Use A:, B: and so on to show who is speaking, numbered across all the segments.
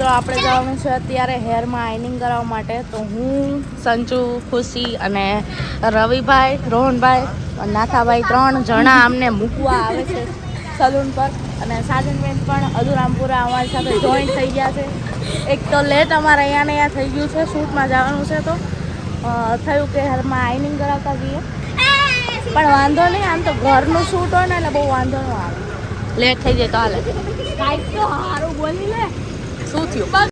A: મિત્રો આપણે જવાનું છે અત્યારે હેરમાં આઈનિંગ કરાવવા માટે. તો હું, સંજુ, ખુશી અને રવિભાઈ, રોહનભાઈ, નાથાભાઈ 3 જણા અમને મૂકવા આવે છે સલૂન પર. અને સાજનબેન પણ અધુરામપુરા અમારી સાથે જોઈન્ટ થઈ ગયા છે. એક તો લેટ અમારે અહીંયા ને અહીંયા થઈ ગયું છે, શૂટમાં જવાનું છે તો થયું કે હેરમાં આઈનિંગ કરાવતા જઈએ. પણ વાંધો નહીં, આમ તો ઘરનું શૂટ હોય ને એટલે બહુ વાંધો ન આવે. લેટ થઈ જાય તો હાલે. કાંઈક તો સારું બોલી લે. શું થયું?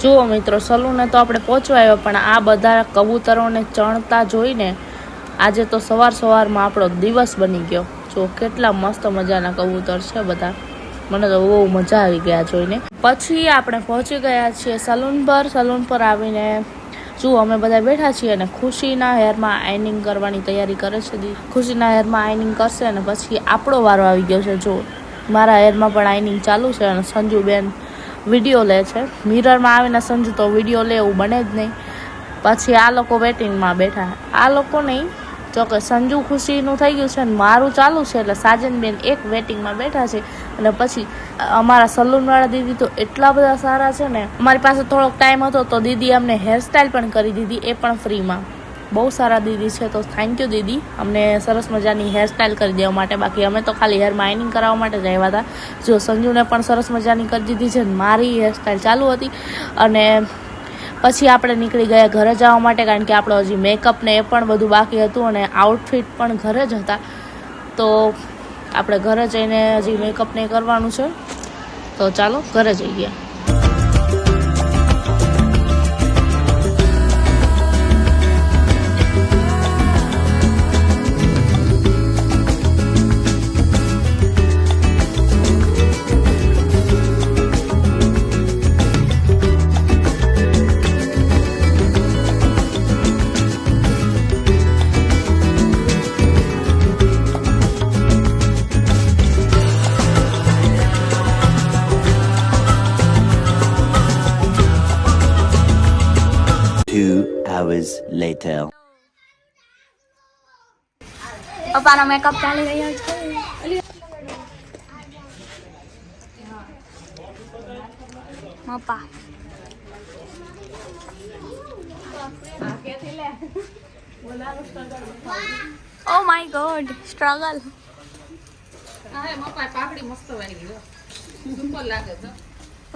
A: જુઓ મિત્રો, સલૂને તો આપણે પહોંચવા આવ્યા, પણ આ બધા કબૂતરોને ચણતા જોઈને આજે તો સવારમાં આપણો દિવસ બની ગયો. જો કેટલા મસ્ત મજાના કબૂતર છે બધા, મને તો બહુ મજા આવી ગયા જોઈને. પછી આપણે પહોંચી ગયા છીએ સલૂન પર. સલૂન પર આવીને જુઓ અમે બધા બેઠા છીએ અને ખુશીના હેરમાં આઈનિંગ કરવાની તૈયારી કરે છે. ખુશીના હેરમાં આઈનિંગ કરશે અને પછી આપણો વારો આવી ગયો છે. જો મારા હેરમાં પણ આઈનિંગ ચાલુ છે અને સંજુબેન વિડીયો લે છે. મિરરમાં આવીને સંજુ તો વિડીયો લે એવું બને જ નહીં. પછી આ લોકો વેટિંગમાં બેઠા. આ લોકો નહીં, જો કે સંજુ ખુશીનું થઈ ગયું છે ને મારું ચાલુ છે, એટલે સાજનબેન એક વેટિંગમાં બેઠા છે. અને પછી અમારા સલૂનવાળા દીદી તો એટલા બધા સારા છે ને, અમારી પાસે થોડોક ટાઈમ હતો તો દીદી અમને હેરસ્ટાઈલ પણ કરી દીધી, એ પણ ફ્રીમાં. બહુ સારા દીદી છે, તો થેન્ક યુ દીદી, અમને સરસ મજાની હેરસ્ટાઈલ કરી દેવા માટે. બાકી અમે તો ખાલી હેરમાં આઈનિંગ કરાવવા માટે જ આવ્યા હતા. જો સંજુને પણ સરસ મજાની કરી દીધી છે, મારી હેરસ્ટાઈલ ચાલુ હતી. અને પછી આપણે નીકળી ગયા ઘરે જવા માટે, કારણ કે આપણો હજી મેકઅપ ને એ પણ બધું બાકી હતું અને આઉટફિટ પણ ઘરે જ હતા. તો આપણે ઘરે જઈને હજી મેકઅપ ને કરવાનું છે. તો ચાલો ઘરે જઈએ.
B: Later.
C: પપ્પાનો મેકઅપ ચાલી રહ્યો છે. પપ્પા oh my god, struggle.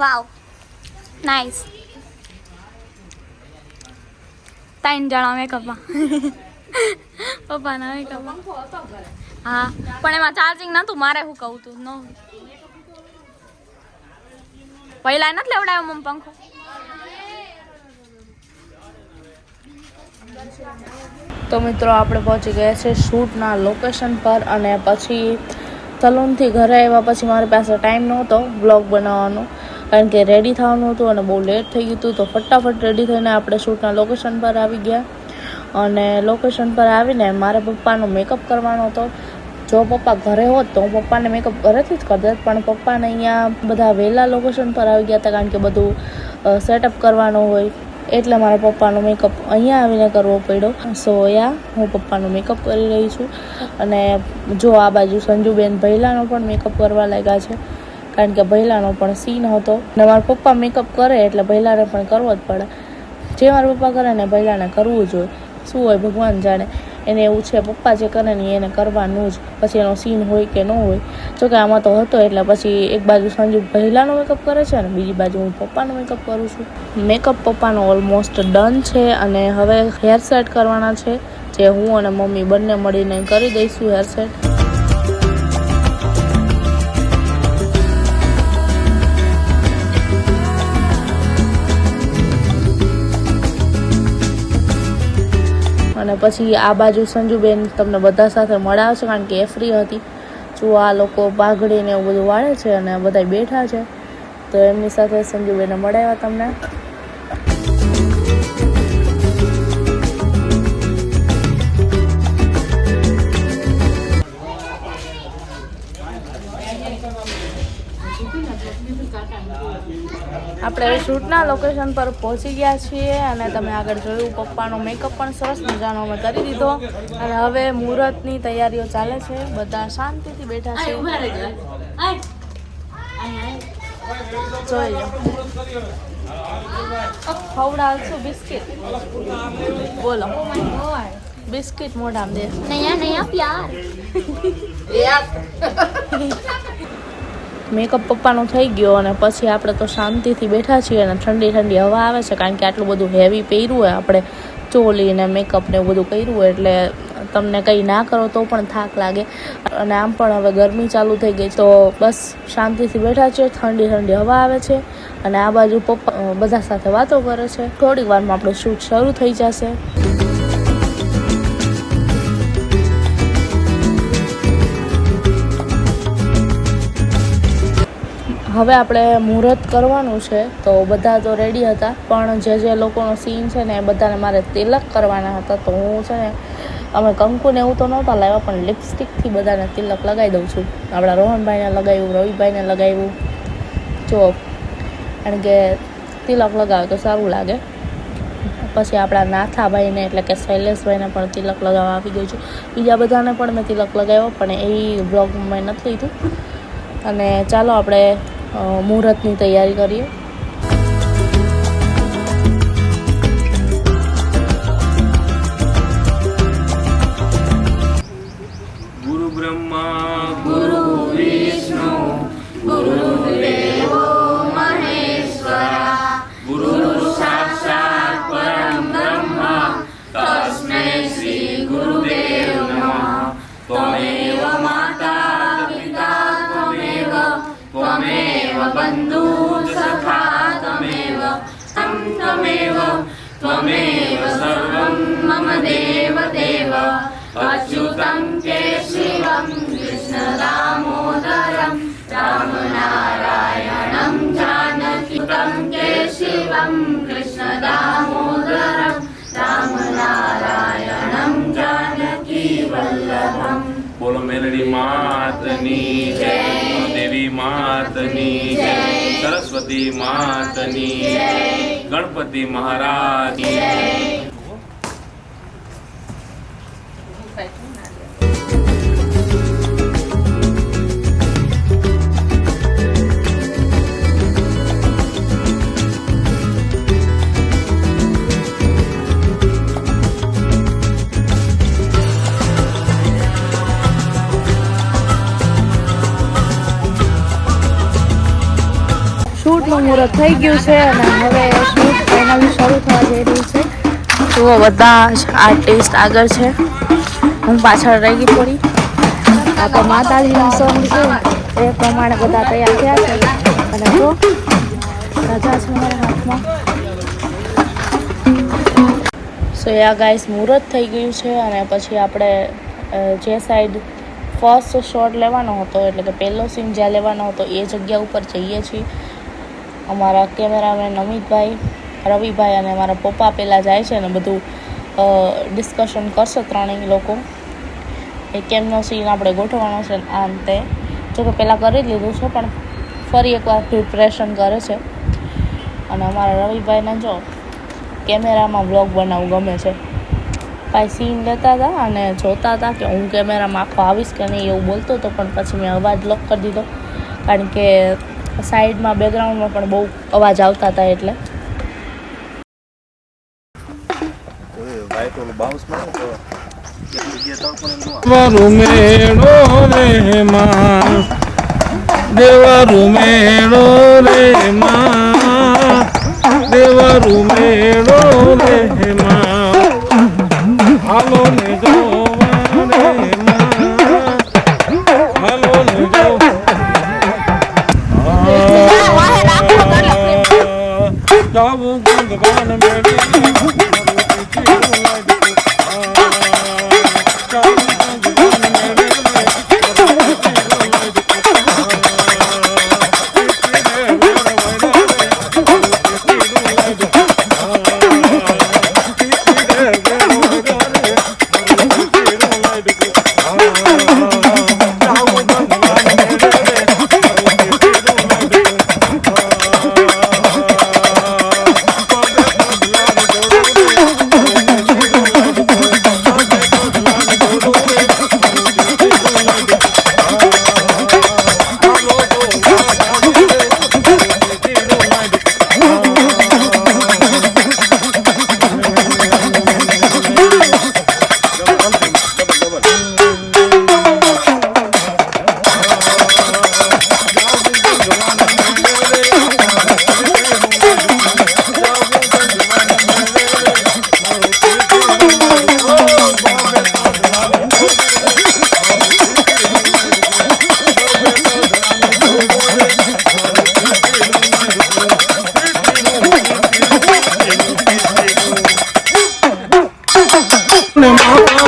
C: Wow, nice. 3 જણા મેકઅપમાં. પપ્પાના મેકઅપમાં. હા, પણ એમાં ચાર્જિંગ નહોતું. મારે શું કહું તું નો પહેલા નથી લેવડાવ્યો મમ્મી પંખો.
A: તો મિત્રો આપણે પહોંચી ગયા છે શૂટના લોકેશન પર. અને પછી સલૂનથી ઘરે આવ્યા પછી મારી પાસે ટાઈમ નહોતો બ્લોગ બનાવવાનો, કારણ કે રેડી થવાનું હતું અને બહુ લેટ થઈ ગયું હતું. તો ફટાફટ રેડી થઈને આપણે શૂટના લોકેશન પર આવી ગયા. અને લોકેશન પર આવીને મારે પપ્પાનો મેકઅપ કરવાનો હતો. જો પપ્પા ઘરે હોત તો હું પપ્પાને મેકઅપ ઘરેથી જ કરી દેત, પણ પપ્પાને અહીંયા બધા વહેલા લોકેશન પર આવી ગયા હતા, કારણ કે બધું સેટઅપ કરવાનું હોય, એટલે મારા પપ્પાનો મેકઅપ અહીંયા આવીને કરવો પડ્યો. સો હું પપ્પાનો મેકઅપ કરી રહી છું. અને જો આ બાજુ સંજુબેન ભૈલાનો પણ મેકઅપ કરવા લાગ્યા છે, કારણ કે ભૈલાનો પણ સીન હતો. અને મારા પપ્પા મેકઅપ કરે એટલે ભૈલાને પણ કરવો જ પડે. જે મારા પપ્પા કરે ને ભૈલાને કરવું જોઈએ. શું હોય ભગવાન જાણે, એને એવું છે પપ્પા જે કરે ને એને કરવાનું જ, પછી એનો સીન હોય કે ન હોય. જોકે આમાં તો હતો, એટલે પછી એક બાજુ સંજુ ભૈલાનો મેકઅપ કરે છે અને બીજી બાજુ હું પપ્પાનો મેકઅપ કરું છું. મેકઅપ પપ્પાનો ઓલમોસ્ટ ડન છે અને હવે હેર સેટ કરવાના છે, જે હું અને મમ્મી બંને મળીને કરી દઈશું હેર સેટ. અને પછી આ બાજુ સંજુબેન તમને બધા સાથે મળાવશે કારણ કે એ ફ્રી હતી. જો આ લોકો પાઘડીને એવું બધું વાળે છે અને બધા બેઠા છે, તો એમની સાથે સંજુબેને મળાવ્યા તમને. આપણે શૂટના લોકેશન પર પહોંચી ગયા છીએ અને તમે આગળ જોયું પપ્પાનો મેકઅપ પણ સરસ મજાનો અમે કરી દીધો અને હવે મુહૂર્તની તૈયારીઓ ચાલે છે. બધા શાંતિથી બેઠા છે. જોઈ લો ખવડાવશું બિસ્કિટ. બોલો બિસ્કિટ મોઢામાં દે.
C: નયા પ્યાર.
A: મેકઅપ પપ્પાનો થઈ ગયો અને પછી આપણે તો શાંતિથી બેઠા છીએ અને ઠંડી ઠંડી હવા આવે છે કારણ કે આટલું બધું હેવી પહેર્યું હોય આપણે, ચોલી ને મેકઅપ ને એવું બધું કર્યું હોય એટલે તમને કંઈ ના કરો તો પણ થાક લાગે અને આમ પણ હવે ગરમી ચાલુ થઈ ગઈ, તો બસ શાંતિથી બેઠા છીએ. ઠંડી ઠંડી હવા આવે છે અને આ બાજુ પપ્પા બધા સાથે વાતો કરે છે. થોડીક વારમાં આપણું શૂટ શરૂ થઈ જશે. હવે આપણે મુહૂર્ત કરવાનું છે, તો બધા તો રેડી હતા પણ જે લોકોનો સીન છે ને એ બધાને મારે તિલક કરવાના હતા. તો હું છે ને અમે કંકુને એવું તો નહોતા લાવ્યા પણ લિપસ્ટિકથી બધાને તિલક લગાવી દઉં છું. આપણા રોહનભાઈને લગાવ્યું, રવિભાઈને લગાવ્યું. જો કારણ કે તિલક લગાવે તો સારું લાગે. પછી આપણા નાથાભાઈને એટલે કે શૈલેષભાઈને પણ તિલક લગાવવા આવી ગયું છું. બીજા બધાને પણ મેં તિલક લગાવ્યો પણ એ બ્લોગ મેં નથી લીધું. અને ચાલો આપણે મુહૂર્તની તૈયારી કરીએ.
D: ગુરુ બ્રહ્મા ગુરુ વિષ્ણુ ગુરુદેવો મહેશ્વરા ગુરુ સાક્ષાત પરમ બ્રહ્મ તસ્મૈ શ્રી ગુરુદેવ નમઃ. ત્વમેવ માતા પિતા ત્વમેવ त्वमेव बन्धु सखा त्वमेव त्वमेव त्वमेव सर्वं मम देव देव अच्युतं केशवं कृष्णदामोदरं रामनारायणं जानकीतं केशवं कृष्णदामोदरं रामनारायणं जानकीवल्लभम्. बोलो मेलडी मातनी जय, देवी मातनी जय, सरस्वती मातनी जय, गणपति महाराज जय.
A: શૂટનું મુહૂર્ત થઈ ગયું છે અને હવે શૂટ ફાઇનલી શરૂ થવા જઈ રહ્યું છે. જુઓ બધા જ આર્ટિસ્ટ આગળ છે, હું પાછળ રહી ગઈ થોડી. આપણે માતાજીનું સોંગ છે એ પ્રમાણે બધા તૈયાર થયા છે અને જો રાજા છે મારા હાથમાં. સો યા ગાઈસ મુહૂર્ત થઈ ગયું છે અને પછી આપણે જે સાઈડ ફર્સ્ટ શોટ લેવાનો હતો એટલે કે પહેલો સીન જ્યાં લેવાનો હતો એ જગ્યા ઉપર જઈએ છીએ. અમારા કેમેરામેન અમિતભાઈ, રવિભાઈ અને મારા પપ્પા પહેલાં જાય છે અને બધું ડિસ્કશન કરશે ત્રણેય લોકો એ કેમનો સીન આપણે ગોઠવવાનો છે આમ તે. જો કે પહેલાં કરી જ લીધું છે પણ ફરી એકવાર પ્રિપરેશન કરે છે. અને અમારા રવિભાઈને જો કેમેરામાં વ્લોગ બનાવવું ગમે છે. ભાઈ સીન લેતા હતા અને જોતા હતા કે હું કેમેરામાં આખો આવીશ કે નહીં એવું બોલતો હતો પણ પછી મેં અવાજ લોક કરી દીધો કારણ કે સાઈડમાં બેકગ્રાઉન્ડમાં પણ બહુ અવાજ આવતા હતા એટલે.
D: દેવરુમેળો રે માં, દેવરુમેળો રે માં, હાલો ને જોવા રે માં, હાલો ને જોવા જાવું ગંગવાન મેળી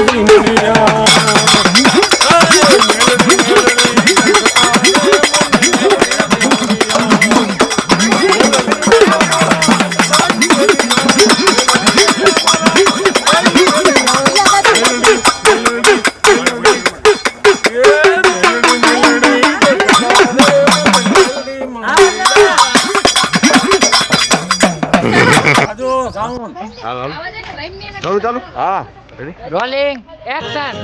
D: પીંડિયા ચાલુ ચાલુ હા
E: રોલિંગ એક્શન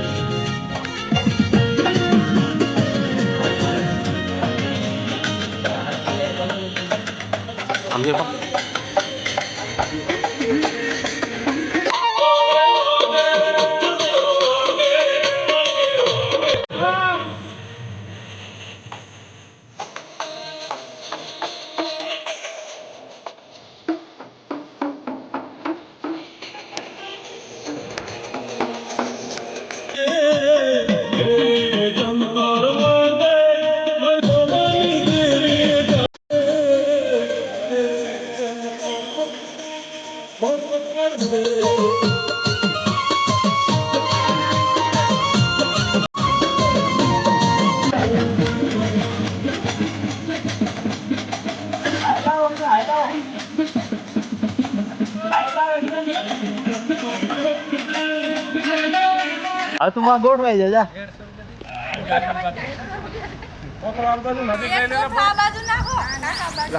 F: આ તું માં ગોઠવાઈ જા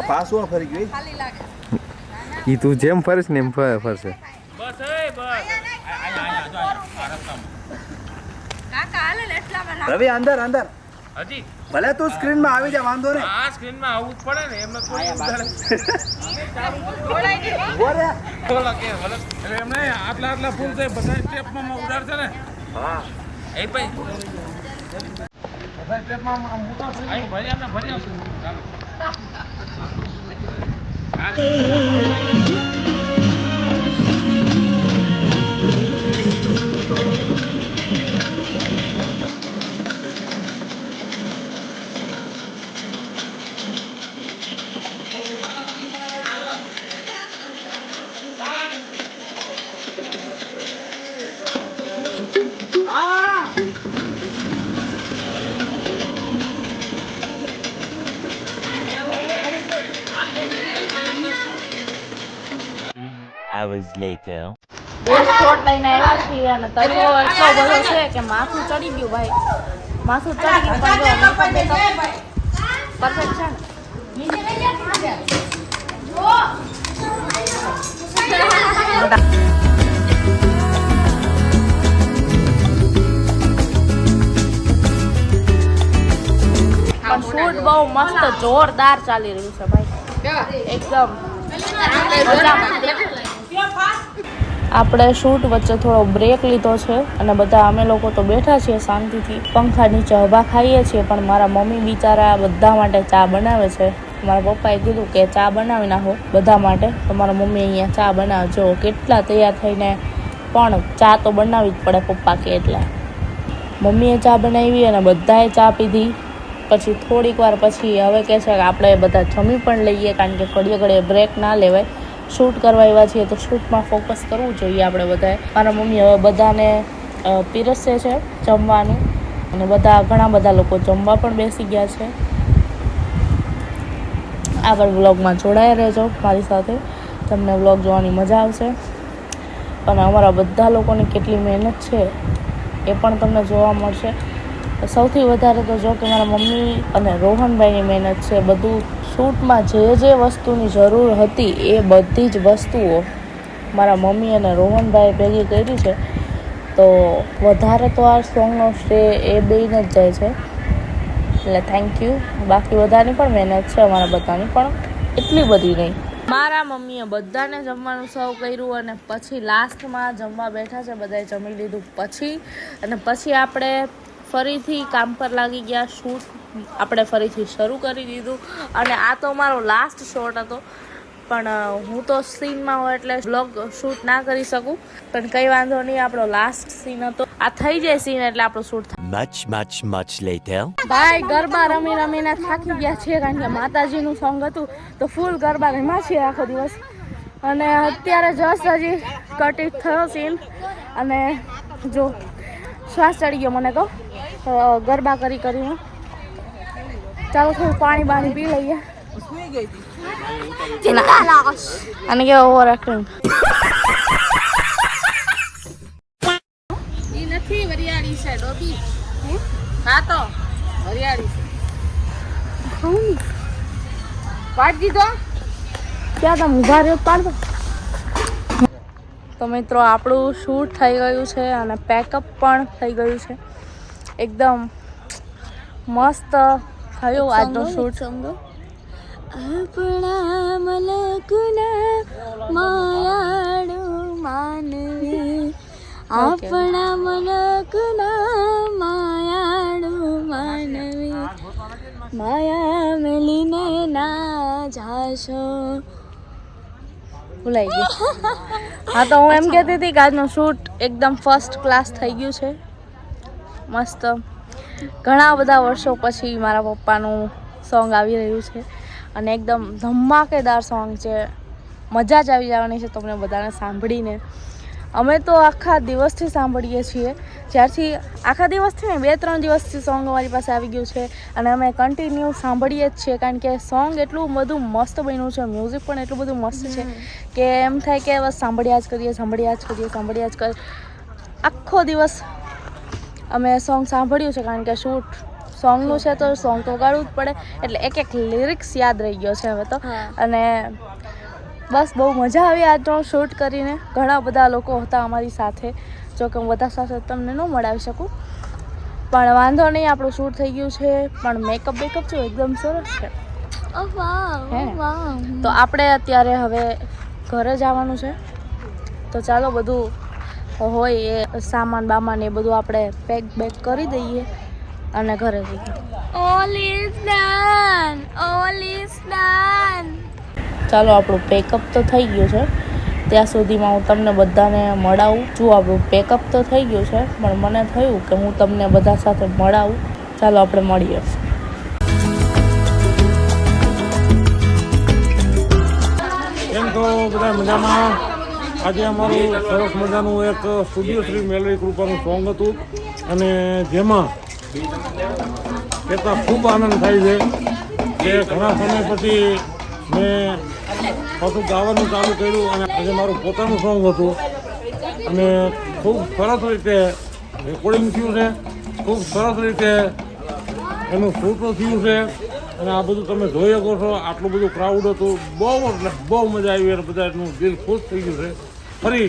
F: પાસવર્ડ ફરી ગઈ ઈ તું જેમ ફરસ ને એમ ફરશે
D: બસ એ બસ
F: રવિ અંદર અંદર
D: હજી
F: ભલે તું સ્ક્રીન માં આવી જા વાંધો ને
D: આ સ્ક્રીન માં આવવું જ પડે ને એમને કોઈ
F: બોલે
D: બોલા કે ભલે એટલે એમને આટલા ફૂલ છે બધા સ્ટેપમાં ઉડાડશે ને હા એ ભાઈ બધા સ્ટેપમાં ઉતાર અહીં ભરી આપણે ભરી આવશું ચાલો
B: Hours later.
A: શોટ લઈને આવ્યા છીએ અને તડકો એટલો બધો છે કે માથું ચડી ગયું ભાઈ માથું ચડી ગયું પણ પરફેક્ટ છે પણ શૂટ બહુ મસ્ત જોરદાર ચાલી રહ્યું છે ભાઈ એકદમ આપણે શૂટ વચ્ચે થોડો બ્રેક લીધો છે અને બધા અમે લોકો તો બેઠા છીએ શાંતિથી પંખા નીચે હવા ખાઈએ છીએ પણ મારા મમ્મી બિચારા બધા માટે ચા બનાવે છે મારા પપ્પાએ કીધું કે ચા બનાવી નાખો બધા માટે તો મારા મમ્મી અહીંયા ચા બનાવે જો કેટલા તૈયાર થઈને પણ ચા તો બનાવવી જ પડે પપ્પા કે એટલે મમ્મીએ ચા બનાવી અને બધાએ ચા પીધી પછી થોડીક વાર પછી હવે કહે છે કે આપણે બધા જમી પણ લઈએ કારણ કે ઘડીએ ઘડીએ બ્રેક ના લેવાય શૂટ કરવા આવ્યા છીએ તો શૂટમાં ફોકસ કરવું જોઈએ આપણે બધાએ મારા મમ્મી હવે બધાને પીરસે છે જમવાનું અને બધા ઘણા બધા લોકો જમવા પણ બેસી ગયા છે આગળ વ્લોગમાં જોડાયા રહેજો મારી સાથે તમને વ્લોગ જોવાની મજા આવશે અને અમારા બધા લોકોની કેટલી મહેનત છે એ પણ તમને જોવા મળશે સૌથી વધારે તો જો કે મારા મમ્મી અને રોહનભાઈની મહેનત છે બધું શૂટમાં જે વસ્તુની જરૂર હતી એ બધી જ વસ્તુઓ મારા મમ્મી અને રોહનભાઈ ભેગી કરી છે તો વધારે તો આ સોંગનો શ્રેય એ બેયને જ જાય છે એટલે થેન્ક યુ બાકી બધાની પણ મહેનત છે અમારા બધાની પણ એટલી બધી નહીં મારા મમ્મીએ બધાને જમવાનું સર્વ કર્યું અને પછી લાસ્ટમાં જમવા બેઠા છે બધાએ જમી લીધું પછી આપણે ફરીથી કામ પર લાગી ગયા શૂટ આપણે ફરીથી શરૂ કરી દીધું અને આ તો મારો લાસ્ટ શોટ હતો પણ હું તો સીનમાં હોય એટલે વ્લોગ શૂટ ના કરી શકું પણ કંઈ વાંધો નહીં આપણો લાસ્ટ સીન હતો આ થઈ જાય સીન એટલે આપણો શૂટ થાય
B: Much later.
A: ભાઈ ગરબા રમીને થાકી ગયા છીએ કારણ કે માતાજીનું સોંગ હતું તો ફૂલ ગરબા રમ્યા છીએ આખો દિવસ અને અત્યારે જસ્ટ હજી કટ થયો સીન અને જો શ્વાસ ચડી ગયો મને તો ગરબા કરી કરીને. ચાલો થોડું પાણી બાણી પી લઈએ. અને કે ઓવર એક્ટિંગ નથી વરિયાળી છે ડોબી. હા તો વરિયાળી છે પાડ દીધો. ક્યાં તમે ઉભા રહ્યો પાડો. તો મિત્રો આપણું શૂટ થઈ ગયું છે અને પેકઅપ પણ થઈ ગયું છે. એકદમ મસ્ત થયું આજનું શૂટ. આપણા મલકના માયાળુ માનવી, આપણા મલકના માયાળુ માનવી, માયા મેલીને ના જાશો. ભૂલાઈ ગઈ. હા તો હું એમ કહેતી હતી કે આજનું શૂટ એકદમ ફર્સ્ટ ક્લાસ થઈ ગયું છે. મસ્ત. ઘણા બધા વર્ષો પછી મારા પપ્પાનું સોંગ આવી રહ્યું છે અને એકદમ ધમાકેદાર સોંગ છે. મજા જ આવી જવાની છે તમને બધાને સાંભળીને. અમે તો આખા દિવસથી સાંભળીએ છીએ. જ્યારથી આખા દિવસથી ને 2-3 દિવસથી સોંગ અમારી પાસે આવી ગયું છે અને અમે કન્ટિન્યુ સાંભળીએ જ છીએ કારણ કે સોંગ એટલું બધું મસ્ત બન્યું છે, મ્યુઝિક પણ એટલું બધું મસ્ત છે કે એમ થાય કે બસ સાંભળ્યા જ કરીએ. આખો દિવસ અમે સોંગ સાંભળ્યું છે કારણ કે શૂટ સોંગનું છે તો સોંગ તો ગાળવું જ પડે. એટલે એક લિરિક્સ યાદ રહી ગયો છે હવે તો. અને બસ બહુ મજા આવી આજનો શૂટ કરીને. ઘણા બધા લોકો હતા અમારી સાથે. જો કે હું બધા સાથે તમને ન મળાવી શકું પણ વાંધો નહીં, આપણું શૂટ થઈ ગયું છે. પણ મેકઅપ જો એકદમ સરસ છે. તો આપણે અત્યારે હવે ઘરે જવાનું છે. તો ચાલો બધું હોય એ સામાન બામાન એ બધું આપણે પેક કરી દઈએ અને ઘરે જઈએ.
C: All is done.
A: ચાલો આપણું પેકઅપ તો થઈ ગયું છે. ત્યાં સુધીમાં હું તમને બધાને મળાવું. જો આપણું પેકઅપ તો થઈ ગયું છે પણ મને થયું કે હું તમને બધા સાથે મળાવું. ચાલો આપણે મળીએ.
D: કેમ તો બધા મજામાં? આજે અમારું સરસ મજાનું એક સ્ટુડિયો શ્રી મેલડી કૃપાનું સોંગ હતું અને જેમાં કહેતા ખૂબ આનંદ થાય છે કે ઘણા સમય પછી મેં પાછું ગાવાનું ચાલુ કર્યું અને આજે મારું પોતાનું સોંગ હતું અને ખૂબ સરસ રીતે રેકોર્ડિંગ થયું છે, ખૂબ સરસ રીતે એનું શૂટો થયું છે અને આ બધું તમે જોઈ શકો છો. આટલું બધું ક્રાઉડ હતું, બહુ મજા આવી અને બધાનું દિલ ખુશ થઈ ગયું છે. ફરી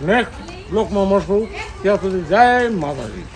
D: નેક્સ્ટ બ્લોકમાં મળશું. ત્યાં સુધી જય માતાજી.